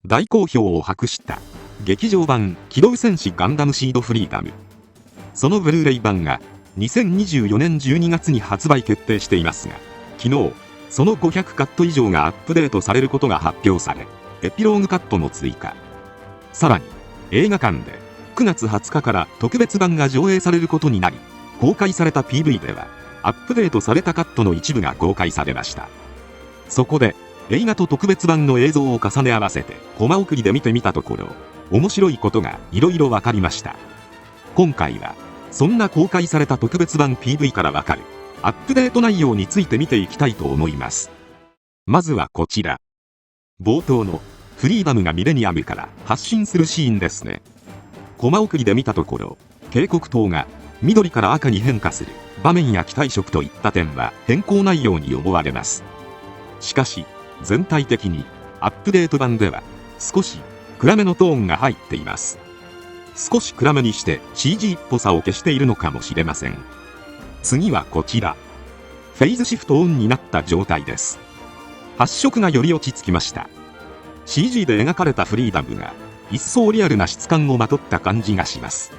大好評を博した劇場版機動戦士ガンダムシードフリーダム。そのブルーレイ版が2024年12月に発売決定していますが、昨日その500カット以上がアップデートされることが発表され、エピローグカットも追加。さらに映画館で9月20日から特別版が上映されることになり、公開された PV ではアップデートされたカットの一部が公開されました。そこで映画と特別版の映像を重ね合わせてコマ送りで見てみたところ、面白いことがいろいろ分かりました。今回はそんな公開された特別版 PV から分かるアップデート内容について見ていきたいと思います。まずはこちら、冒頭のフリーダムがミレニアムから発進するシーンですね。コマ送りで見たところ、警告灯が緑から赤に変化する場面や機体色といった点は変更ないように思われます。しかし全体的にアップデート版では少し暗めのトーンが入っています。少し暗めにして CG っぽさを消しているのかもしれません。次はこちら、フェイズシフトオンになった状態です。発色がより落ち着きました。 CG で描かれたフリーダムが一層リアルな質感をまとった感じがします。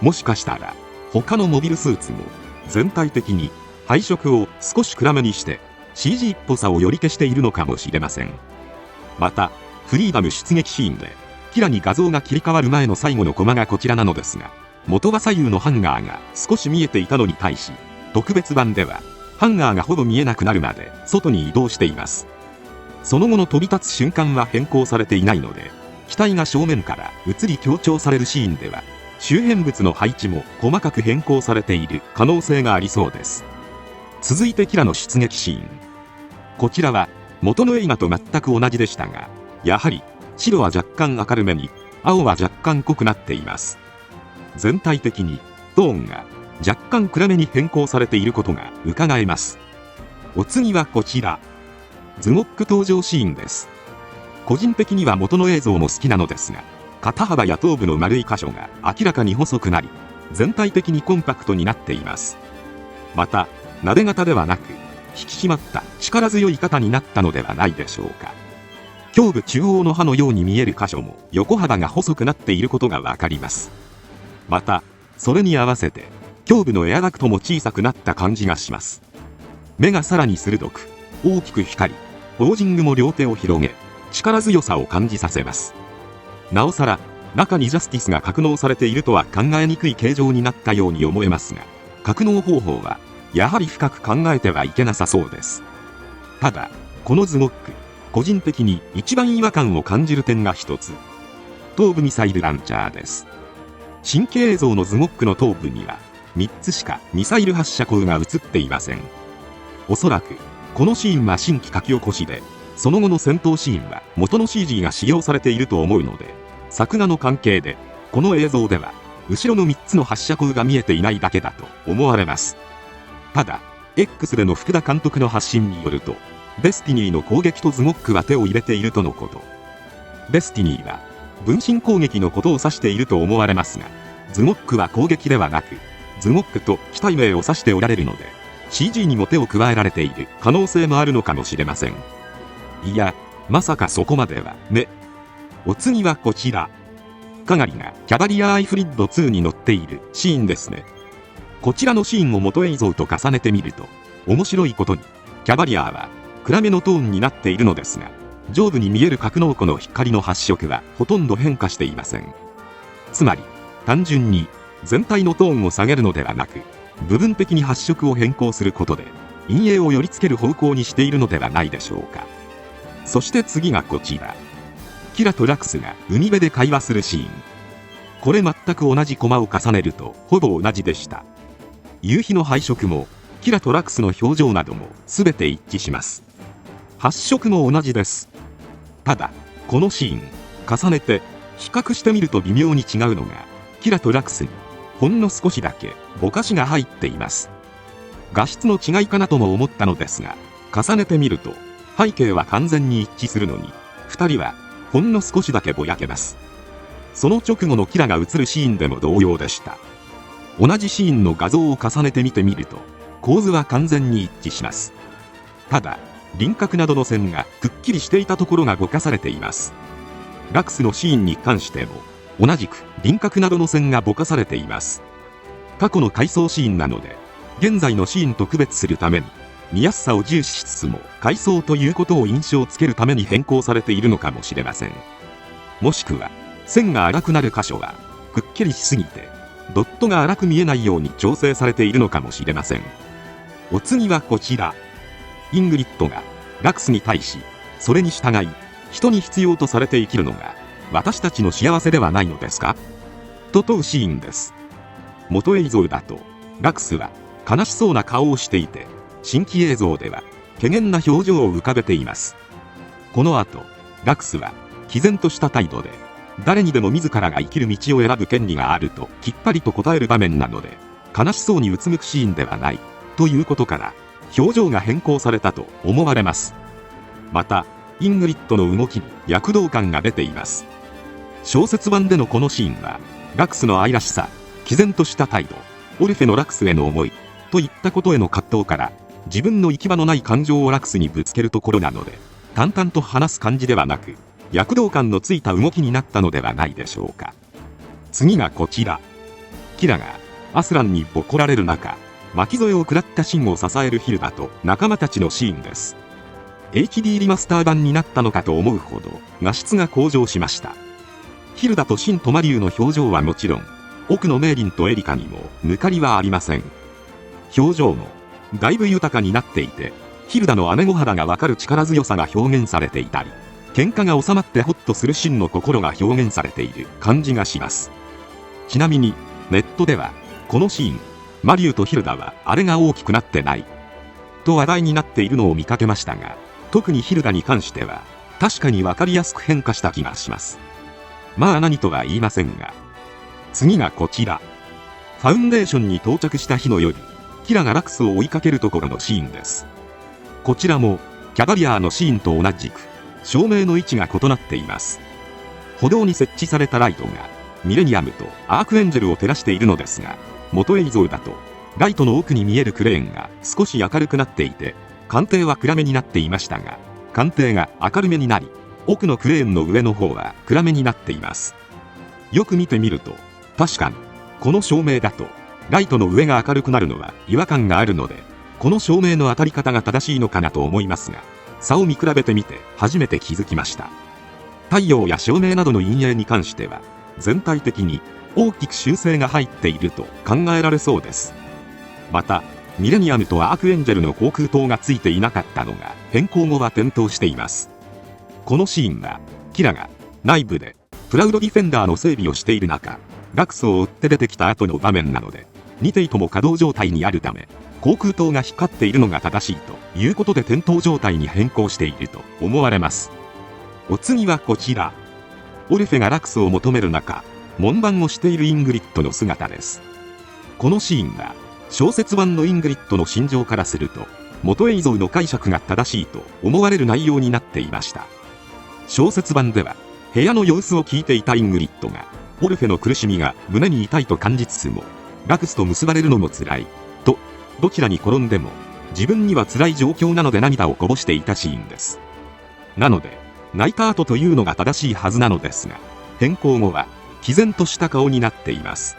もしかしたら他のモビルスーツも全体的に配色を少し暗めにして CG っぽさをより消しているのかもしれません。またフリーダム出撃シーンでキラに画像が切り替わる前の最後のコマがこちらなのですが、元は左右のハンガーが少し見えていたのに対し、特別版ではハンガーがほぼ見えなくなるまで外に移動しています。その後の飛び立つ瞬間は変更されていないので、機体が正面から映り強調されるシーンでは周辺物の配置も細かく変更されている可能性がありそうです。続いてキラの出撃シーン。こちらは元の映画と全く同じでしたが、やはり白は若干明るめに、青は若干濃くなっています。全体的にトーンが若干暗めに変更されていることが伺えます。お次はこちら、ズゴック登場シーンです。個人的には元の映像も好きなのですが、肩幅や頭部の丸い箇所が明らかに細くなり、全体的にコンパクトになっています。また撫で型ではなく引き締まった力強い肩になったのではないでしょうか。胸部中央の刃のように見える箇所も横幅が細くなっていることがわかります。またそれに合わせて胸部のエアダクトも小さくなった感じがします。目がさらに鋭く大きく光り、ポージングも両手を広げ力強さを感じさせます。なおさら中にジャスティスが格納されているとは考えにくい形状になったように思えますが、格納方法はやはり深く考えてはいけなさそうです。ただこのズゴック、個人的に一番違和感を感じる点が一つ、頭部ミサイルランチャーです。新規映像のズゴックの頭部には3つしかミサイル発射口が映っていません。おそらくこのシーンは新規書き起こしで、その後の戦闘シーンは元の CG が使用されていると思うので、作画の関係でこの映像では後ろの3つの発射口が見えていないだけだと思われます。ただ X での福田監督の発信によると、デスティニーの攻撃とズゴックは手を入れているとのこと。デスティニーは分身攻撃のことを指していると思われますが、ズゴックは攻撃ではなくズゴックと機体名を指しておられるので、 CG にも手を加えられている可能性もあるのかもしれません。いや、まさかそこまではね。お次はこちら、カガリがキャバリアアイフリッド2に乗っているシーンですね。こちらのシーンを元映像と重ねてみると、面白いことにキャバリアは暗めのトーンになっているのですが、上部に見える格納庫の光の発色はほとんど変化していません。つまり単純に全体のトーンを下げるのではなく、部分的に発色を変更することで陰影を寄り付ける方向にしているのではないでしょうか。そして次がこちら、キラとラクスが海辺で会話するシーン。これ全く同じコマを重ねるとほぼ同じでした。夕日の配色もキラとラクスの表情なども全て一致します。発色も同じです。ただこのシーン重ねて比較してみると微妙に違うのが、キラとラクスにほんの少しだけぼかしが入っています。画質の違いかなとも思ったのですが、重ねてみると背景は完全に一致するのに2人はほんの少しだけぼやけます。その直後のキラが映るシーンでも同様でした。同じシーンの画像を重ねて見てみると構図は完全に一致します。ただ輪郭などの線がくっきりしていたところがぼかされています。ラクスのシーンに関しても同じく輪郭などの線がぼかされています。過去の回想シーンなので現在のシーンと区別するために見やすさを重視しつつも回想ということを印象つけるために変更されているのかもしれません。もしくは線が粗くなる箇所はくっきりしすぎてドットが粗く見えないように調整されているのかもしれません。お次はこちら。イングリッドがラクスに対し、それに従い人に必要とされて生きるのが私たちの幸せではないのですかと問うシーンです。元映像だとラクスは悲しそうな顔をしていて、新規映像では怪訝な表情を浮かべています。この後ラクスは毅然とした態度で誰にでも自らが生きる道を選ぶ権利があるときっぱりと答える場面なので、悲しそうにうつむくシーンではないということから表情が変更されたと思われます。またイングリッドの動きに躍動感が出ています。小説版でのこのシーンはラクスの愛らしさ、毅然とした態度、オルフェのラクスへの思いといったことへの葛藤から自分の行き場のない感情をラクスにぶつけるところなので、淡々と話す感じではなく躍動感のついた動きになったのではないでしょうか。次がこちら。キラがアスランにボコられる中、巻き添えを食らったシンを支えるヒルダと仲間たちのシーンです。HD リマスター版になったのかと思うほど画質が向上しました。ヒルダとシンとマリュウの表情はもちろん、奥のメイリンとエリカにも抜かりはありません。表情もだいぶ豊かになっていて、ヒルダの姉御肌がわかる力強さが表現されていたり、喧嘩が収まってホッとするシンの心が表現されている感じがします。ちなみにネットではこのシーン、マリュウとヒルダはあれが大きくなってないと話題になっているのを見かけましたが、特にヒルダに関しては確かに分かりやすく変化した気がします。まあ何とは言いませんが。次がこちら。ファウンデーションに到着した日の夜、キラがラクスを追いかけるところのシーンです。こちらもキャバリアーのシーンと同じく照明の位置が異なっています。歩道に設置されたライトがミレニアムとアークエンジェルを照らしているのですが、元映像だとライトの奥に見えるクレーンが少し明るくなっていて、艦艇は暗めになっていましたが、艦艇が明るめになり、奥のクレーンの上の方は暗めになっています。よく見てみると確かにこの照明だとライトの上が明るくなるのは違和感があるので、この照明の当たり方が正しいのかなと思いますが、差を見比べてみて初めて気づきました。太陽や照明などの陰影に関しては全体的に大きく修正が入っていると考えられそうです。またミレニアムとアークエンジェルの航空灯がついていなかったのが変更後は点灯しています。このシーンはキラが内部でプラウドディフェンダーの整備をしている中、ラクスを追って出てきた後の場面なので、2艇とも稼働状態にあるため航空灯が光っているのが正しいということで点灯状態に変更していると思われます。お次はこちら。オルフェがラクスを求める中、門番をしているイングリッドの姿です。このシーンは小説版のイングリッドの心情からすると元映像の解釈が正しいと思われる内容になっていました。小説版では部屋の様子を聞いていたイングリッドがオルフェの苦しみが胸に痛いと感じつつも、ラクスと結ばれるのも辛いと、どちらに転んでも自分には辛い状況なので涙をこぼしていたシーンです。なので泣いた後というのが正しいはずなのですが、変更後は毅然とした顔になっています。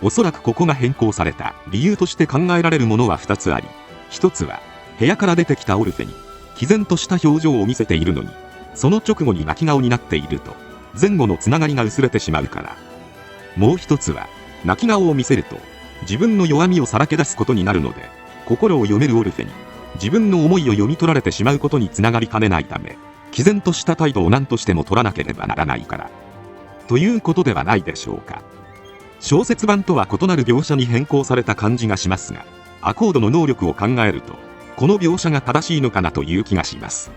おそらくここが変更された理由として考えられるものは2つあり、1つは部屋から出てきたオルフェに毅然とした表情を見せているのに、その直後に泣き顔になっていると前後のつながりが薄れてしまうから。もう1つは泣き顔を見せると自分の弱みをさらけ出すことになるので、心を読めるオルフェに自分の思いを読み取られてしまうことにつながりかねないため、毅然とした態度を何としても取らなければならないからということではないでしょうか。小説版とは異なる描写に変更された感じがしますが、アコードの能力を考えるとこの描写が正しいのかなという気がします。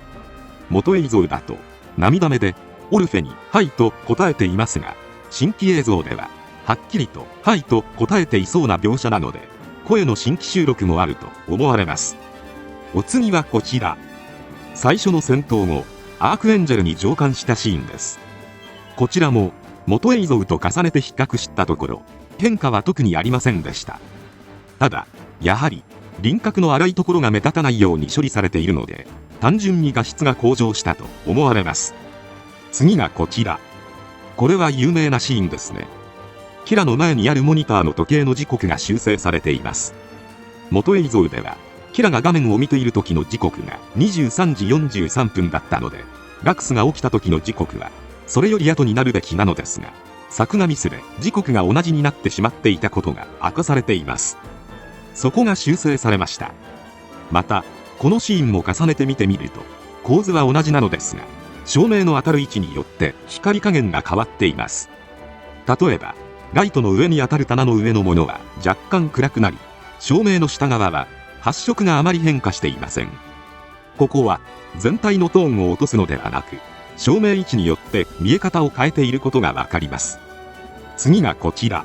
元映像だと涙目でオルフェに「はい」と答えていますが、新規映像でははっきりと「はい」と答えていそうな描写なので、声の新規収録もあると思われます。お次はこちら。最初の戦闘後、アークエンジェルに乗艦したシーンです。こちらも元映像と重ねて比較したところ、変化は特にありませんでした。ただやはり輪郭の粗いところが目立たないように処理されているので、単純に画質が向上したと思われます。次がこちら。これは有名なシーンですね。キラの前にあるモニターの時計の時刻が修正されています。元映像では、キラが画面を見ている時の時刻が23時43分だったので、ラクスが起きた時の時刻は、それより後になるべきなのですが、作画ミスで時刻が同じになってしまっていたことが明かされています。そこが修正されました。また、このシーンも重ねて見てみると、構図は同じなのですが、照明の当たる位置によって光加減が変わっています。例えば、ライトの上に当たる棚の上のものは若干暗くなり、照明の下側は発色があまり変化していません。ここは全体のトーンを落とすのではなく、照明位置によって見え方を変えていることがわかります。次がこちら。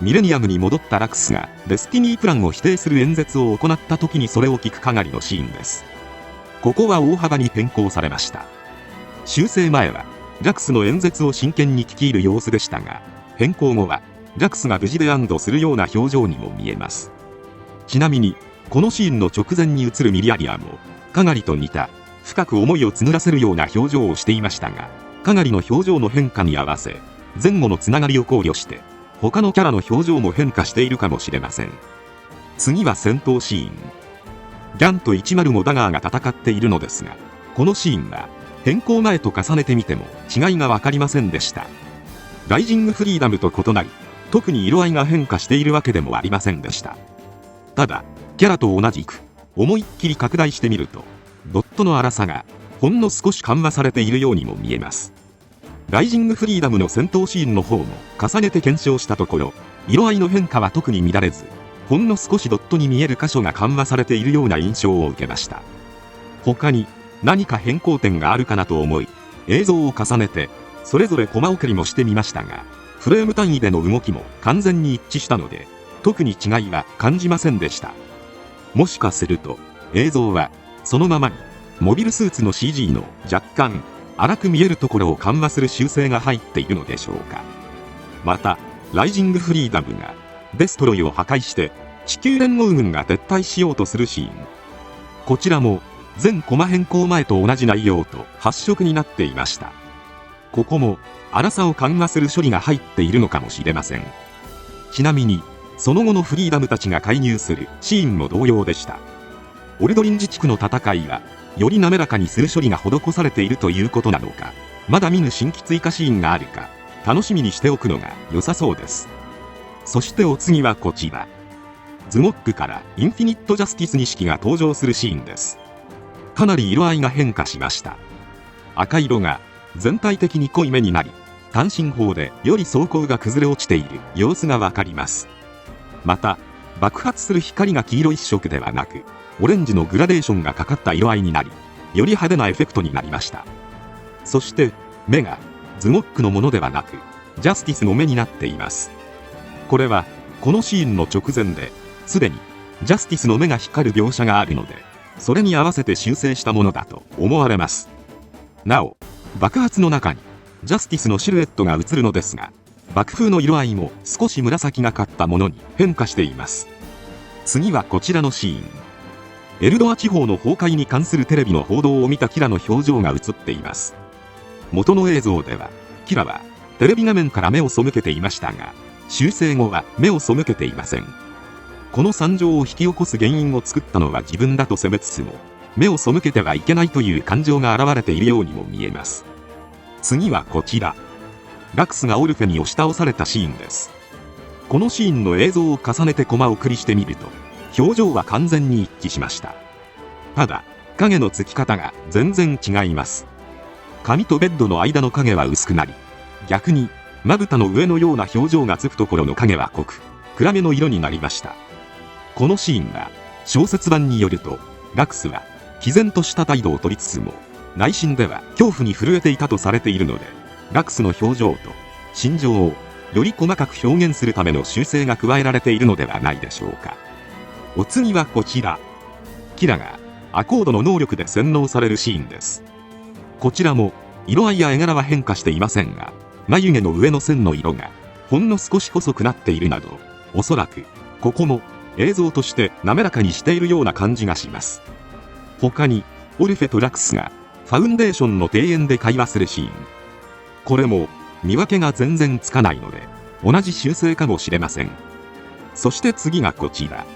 ミレニアムに戻ったラクスがデスティニープランを否定する演説を行った時にそれを聞く係のシーンです。ここは大幅に変更されました。修正前はラクスの演説を真剣に聞き入る様子でしたが、変更後はラクスが無事で安堵するような表情にも見えます。ちなみにこのシーンの直前に映るミリアリアも係と似た深く思いを募らせるような表情をしていましたが、係の表情の変化に合わせ前後のつながりを考慮して他のキャラの表情も変化しているかもしれません。次は戦闘シーン。ギャンと105ダガーが戦っているのですが、このシーンは変更前と重ねてみても違いが分かりませんでした。ライジングフリーダムと異なり、特に色合いが変化しているわけでもありませんでした。ただ、キャラと同じく思いっきり拡大してみると、ドットの粗さがほんの少し緩和されているようにも見えます。ライジングフリーダムの戦闘シーンの方も重ねて検証したところ、色合いの変化は特に乱れず、ほんの少しドットに見える箇所が緩和されているような印象を受けました。他に何か変更点があるかなと思い、映像を重ねてそれぞれコマ送りもしてみましたが、フレーム単位での動きも完全に一致したので、特に違いは感じませんでした。もしかすると映像はそのままにモビルスーツの CG の若干粗く見えるところを緩和する修正が入っているのでしょうか。またライジングフリーダムがデストロイを破壊して地球連合軍が撤退しようとするシーン、こちらも全コマ変更前と同じ内容と発色になっていました。ここも粗さを緩和する処理が入っているのかもしれません。ちなみにその後のフリーダムたちが介入するシーンも同様でした。オルドリン自治区の戦いはより滑らかにする処理が施されているということなのか、まだ見ぬ新規追加シーンがあるか楽しみにしておくのが良さそうです。そしてお次はこちら。ズゴックからインフィニットジャスティス錦が登場するシーンです。かなり色合いが変化しました。赤色が全体的に濃いめになり、単身砲でより装甲が崩れ落ちている様子がわかります。また爆発する光が黄色一色ではなく、オレンジのグラデーションがかかった色合いになり、より派手なエフェクトになりました。そして目がズゴックのものではなくジャスティスの目になっています。これはこのシーンの直前ですでにジャスティスの目が光る描写があるので、それに合わせて修正したものだと思われます。なお爆発の中にジャスティスのシルエットが映るのですが、爆風の色合いも少し紫がかったものに変化しています。次はこちらのシーン。エルドア地方の崩壊に関するテレビの報道を見たキラの表情が映っています。元の映像ではキラはテレビ画面から目を背けていましたが、修正後は目を背けていません。この惨状を引き起こす原因を作ったのは自分だと責めつつも、目を背けてはいけないという感情が現れているようにも見えます。次はこちら。ラクスがオルフェに押し倒されたシーンです。このシーンの映像を重ねてコマ送りしてみると、表情は完全に一致しました。ただ影のつき方が全然違います。髪とベッドの間の影は薄くなり、逆にまぶたの上のような表情がつくところの影は濃く暗めの色になりました。このシーンは小説版によると、ラクスは毅然とした態度をとりつつも内心では恐怖に震えていたとされているので、ラクスの表情と心情をより細かく表現するための修正が加えられているのではないでしょうか。お次はこちら。キラがアコードの能力で洗脳されるシーンです。こちらも色合いや絵柄は変化していませんが、眉毛の上の線の色がほんの少し細くなっているなど、おそらくここも映像として滑らかにしているような感じがします。他にオルフェとラクスがファウンデーションの庭園で会話するシーン、これも見分けが全然つかないので同じ修正かもしれません。そして次がこちら。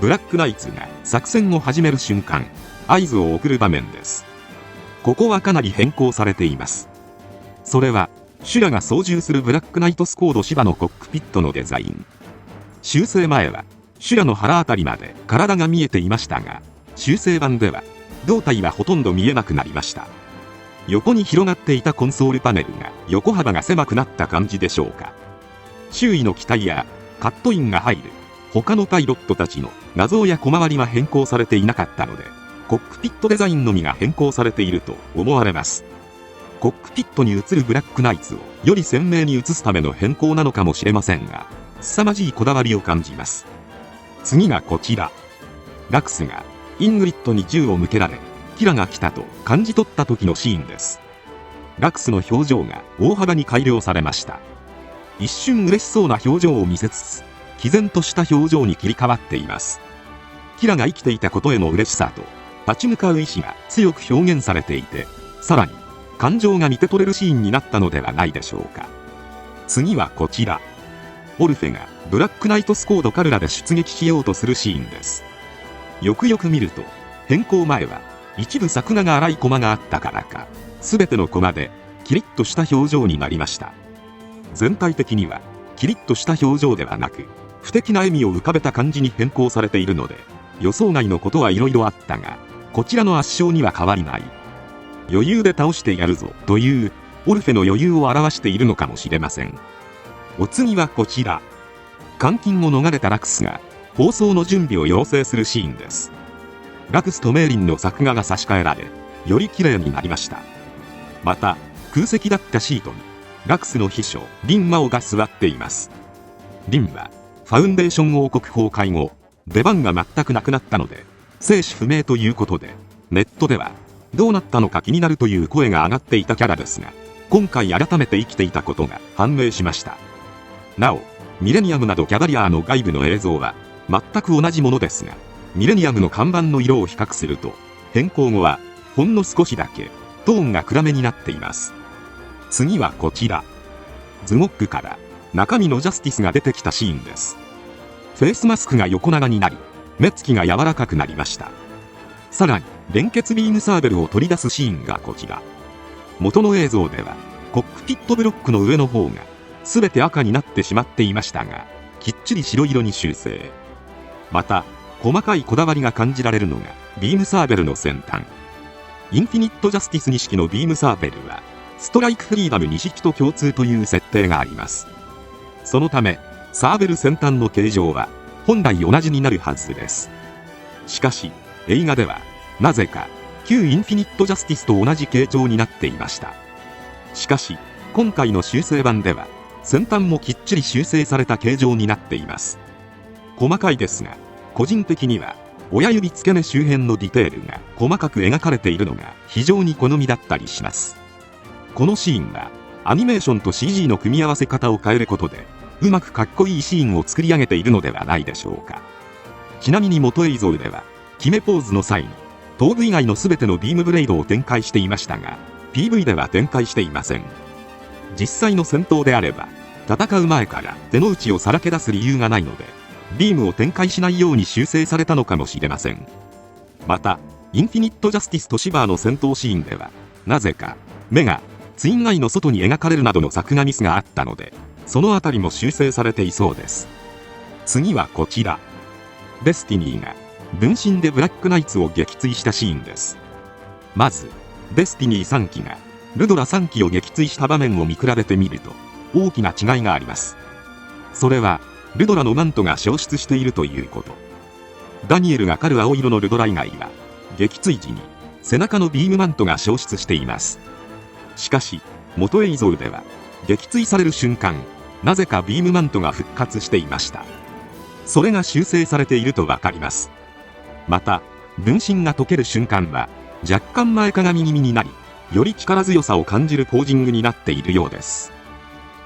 ブラックナイツが作戦を始める瞬間、合図を送る場面です。ここはかなり変更されています。それはシュラが操縦するブラックナイトスコード芝のコックピットのデザイン。修正前はシュラの腹あたりまで体が見えていましたが、修正版では胴体はほとんど見えなくなりました。横に広がっていたコンソールパネルが横幅が狭くなった感じでしょうか。周囲の機体やカットインが入る他のパイロットたちの画像や小回りは変更されていなかったので、コックピットデザインのみが変更されていると思われます。コックピットに映るブラックナイツをより鮮明に映すための変更なのかもしれませんが、凄まじいこだわりを感じます。次がこちら。ラクスがイングリッドに銃を向けられ、キラが来たと感じ取った時のシーンです。ラクスの表情が大幅に改良されました。一瞬嬉しそうな表情を見せつつ、毅然とした表情に切り替わっています。キラが生きていたことへの嬉しさと立ち向かう意志が強く表現されていて、さらに感情が見て取れるシーンになったのではないでしょうか。次はこちら。オルフェがブラックナイトスコードカルラで出撃しようとするシーンです。よくよく見ると、変更前は一部作画が荒いコマがあったからか、全てのコマでキリッとした表情になりました。全体的にはキリッとした表情ではなく、不敵な笑みを浮かべた感じに変更されているので、予想外のことはいろいろあったが、こちらの圧勝には変わりない。余裕で倒してやるぞというオルフェの余裕を表しているのかもしれません。お次はこちら。監禁を逃れたラクスが放送の準備を要請するシーンです。ラクスとメイリンの作画が差し替えられ、より綺麗になりました。また空席だったシートにラクスの秘書リン・マオが座っています。リンはファウンデーション王国崩壊後、出番が全くなくなったので生死不明ということで、ネットではどうなったのか気になるという声が上がっていたキャラですが、今回改めて生きていたことが判明しました。なおミレニアムなどキャバリアーの外部の映像は全く同じものですが、ミレニアムの看板の色を比較すると変更後はほんの少しだけトーンが暗めになっています。次はこちら。ズゴックから中身のジャスティスが出てきたシーンです。フェイスマスクが横長になり、目つきが柔らかくなりました。さらに連結ビームサーベルを取り出すシーンがこちら。元の映像ではコックピットブロックの上の方が全て赤になってしまっていましたが、きっちり白色に修正。また細かいこだわりが感じられるのがビームサーベルの先端。インフィニットジャスティス2式のビームサーベルはストライクフリーダム2式と共通という設定があります。そのためサーベル先端の形状は本来同じになるはずです。しかし映画ではなぜか旧インフィニットジャスティスと同じ形状になっていました。しかし今回の修正版では先端もきっちり修正された形状になっています。細かいですが、個人的には親指付け根周辺のディテールが細かく描かれているのが非常に好みだったりします。このシーンはアニメーションと CG の組み合わせ方を変えることでうまくかっこいいシーンを作り上げているのではないでしょうか。ちなみに元映像では決めポーズの際に頭部以外の全てのビームブレードを展開していましたが、 PV では展開していません。実際の戦闘であれば戦う前から手の内をさらけ出す理由がないので、ビームを展開しないように修正されたのかもしれません。またインフィニットジャスティスとシバーの戦闘シーンではなぜか目がツインアイの外に描かれるなどの作画ミスがあったので、そのあたりも修正されていそうです。次はこちら。デスティニーが分身でブラックナイツを撃墜したシーンです。まずデスティニー3機がルドラ3機を撃墜した場面を見比べてみると大きな違いがあります。それはルドラのマントが消失しているということ。ダニエルが狩る青色のルドラ以外は撃墜時に背中のビームマントが消失しています。しかし元映像では撃墜される瞬間、なぜかビームマントが復活していました。それが修正されているとわかります。また分身が解ける瞬間は若干前かがみ気味になり、より力強さを感じるポージングになっているようです。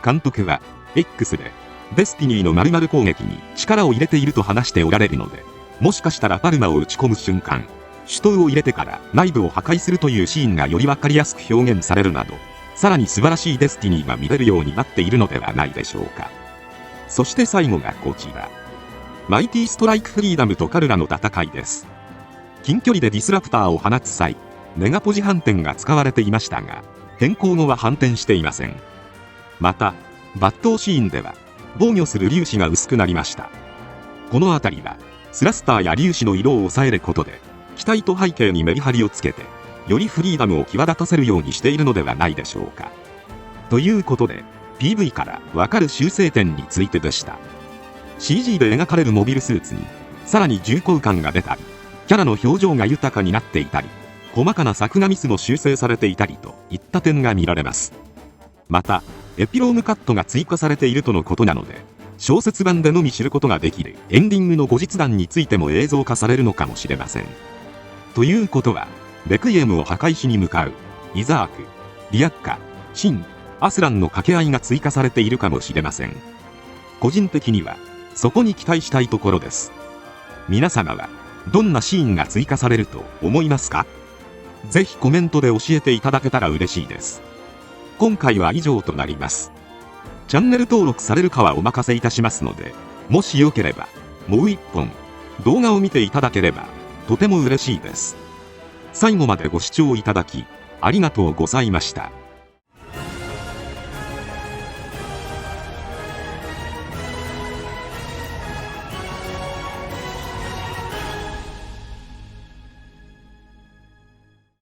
監督は X でデスティニーの〇〇攻撃に力を入れていると話しておられるので、もしかしたらパルマを打ち込む瞬間、手刀を入れてから内部を破壊するというシーンがより分かりやすく表現されるなど、さらに素晴らしいデスティニーが見れるようになっているのではないでしょうか。そして最後がこちら。マイティストライクフリーダムとカルラの戦いです。近距離でディスラプターを放つ際、ネガポジ反転が使われていましたが、変更後は反転していません。また、抜刀シーンでは、防御する粒子が薄くなりました。この辺りは、スラスターや粒子の色を抑えることで、機体と背景にメリハリをつけて、よりフリーダムを際立たせるようにしているのではないでしょうか。ということで、PV からわかる修正点についてでした。CG で描かれるモビルスーツに、さらに重厚感が出たり、キャラの表情が豊かになっていたり、細かな作画ミスも修正されていたりといった点が見られます。また、エピローグカットが追加されているとのことなので、小説版でのみ知ることができるエンディングの後日談についても映像化されるのかもしれません。ということは、レクイエムを破壊しに向かう、イザーク、リアッカ、シン、アスランの掛け合いが追加されているかもしれません。個人的には、そこに期待したいところです。皆様は、どんなシーンが追加されると思いますか？ぜひコメントで教えていただけたら嬉しいです。今回は以上となります。チャンネル登録されるかはお任せいたしますので、もしよければ、もう一本、動画を見ていただければ、とても嬉しいです。最後までご視聴いただき、ありがとうございました。